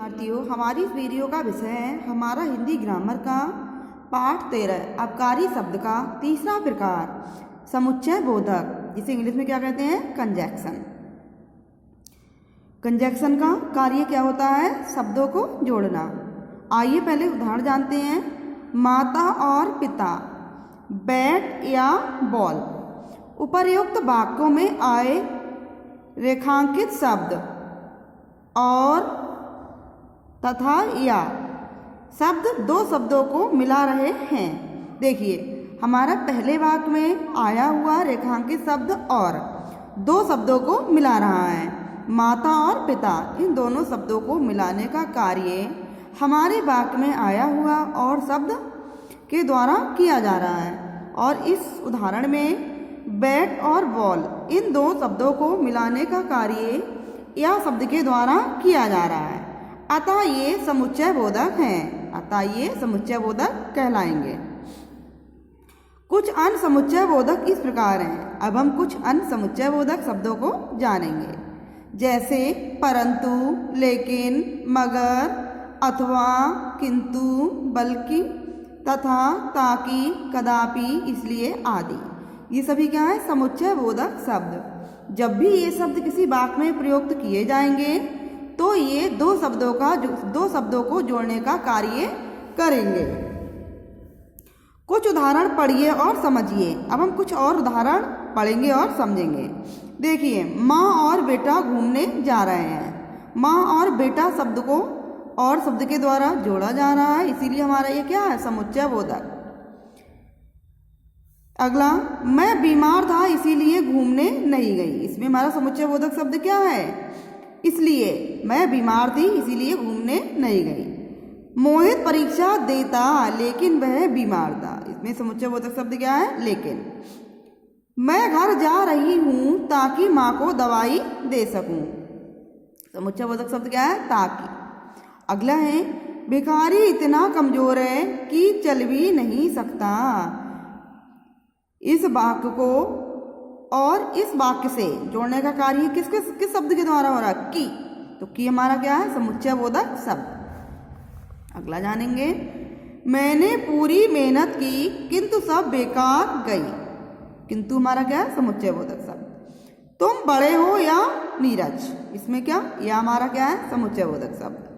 विद्यार्थियों, हमारी इस वीडियो का विषय है हमारा हिंदी ग्रामर का पाठ 13 अबकारी शब्द का तीसरा प्रकार समुच्चय बोधक, जिसे इंग्लिश में क्या कहते हैं, कंजैक्शन। कंजैक्शन का कार्य क्या होता है, शब्दों को जोड़ना। आइए पहले उदाहरण जानते हैं। माता और पिता, बैट या बॉल। उपर्युक्त वाक्यों में आए रेखांकित शब्द और तथा या शब्द दो शब्दों को मिला रहे हैं। देखिए, हमारा पहले वाक्य में आया हुआ रेखांकित शब्द और दो शब्दों को मिला रहा है। माता और पिता, इन दोनों शब्दों को मिलाने का कार्य हमारे वाक्य में आया हुआ और शब्द के द्वारा किया जा रहा है। और इस उदाहरण में बैट और बॉल, इन दो शब्दों को मिलाने का कार्य या शब्द के द्वारा किया जा रहा है। अतः ये समुच्चय बोधक हैं। अतः ये समुच्चय बोधक कहलाएंगे। कुछ अन्य समुच्चय बोधक इस प्रकार हैं। अब हम कुछ अन्य समुच्चय बोधक शब्दों को जानेंगे, जैसे परंतु, लेकिन, मगर, अथवा, किंतु, बल्कि, तथा, ताकि, कदापि, इसलिए आदि। ये सभी क्या है, समुच्चय बोधक शब्द। जब भी ये शब्द किसी वाक्य में प्रयुक्त किए जाएंगे तो ये दो शब्दों को जोड़ने का कार्य करेंगे। कुछ उदाहरण पढ़िए और समझिए। अब हम कुछ और उदाहरण पढ़ेंगे और समझेंगे। देखिए, माँ और बेटा घूमने जा रहे हैं। माँ और बेटा शब्द को और शब्द के द्वारा जोड़ा जा रहा है, इसीलिए हमारा ये क्या है, समुच्चय बोधक। अगला, मैं बीमार था इसीलिए घूमने नहीं गई। इसमें हमारा समुच्चय बोधक शब्द क्या है, इसलिए। मैं बीमार थी इसीलिए घूमने नहीं गई। मोहित परीक्षा देता लेकिन वह बीमार था। इसमें समुच्चय बोधक शब्द क्या है, लेकिन। मैं घर जा रही हूं ताकि माँ को दवाई दे सकूं। समुच्चय बोधक शब्द क्या है, ताकि। अगला है, भिखारी इतना कमजोर है कि चल भी नहीं सकता। इस वाक्य को और इस वाक्य से जोड़ने का कार्य किस शब्द के द्वारा हो रहा है, की। तो की हमारा क्या है, समुच्चय बोधक शब्द। अगला जानेंगे। मैंने पूरी मेहनत की किंतु सब बेकार गई। किंतु हमारा क्या है, समुच्चय बोधक शब्द। तुम बड़े हो या नीरज, इसमें क्या, यह हमारा क्या है, समुच्चय बोधक शब्द।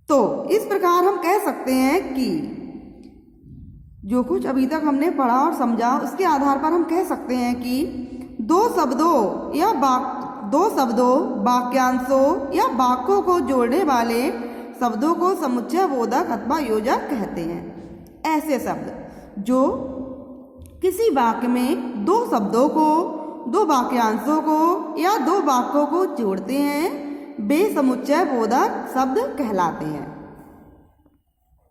तो इस प्रकार हम कह सकते हैं कि जो कुछ अभी तक हमने पढ़ा और समझा, उसके आधार पर हम कह सकते हैं कि दो शब्दों, वाक्यांशों या वाक्यों को जोड़ने वाले शब्दों को समुच्चय बोधक अथवा योजक कहते हैं। ऐसे शब्द जो किसी वाक्य में दो शब्दों को, दो वाक्यांशों को या दो वाक्यों को जोड़ते हैं, वे समुच्चय बोधक शब्द कहलाते हैं।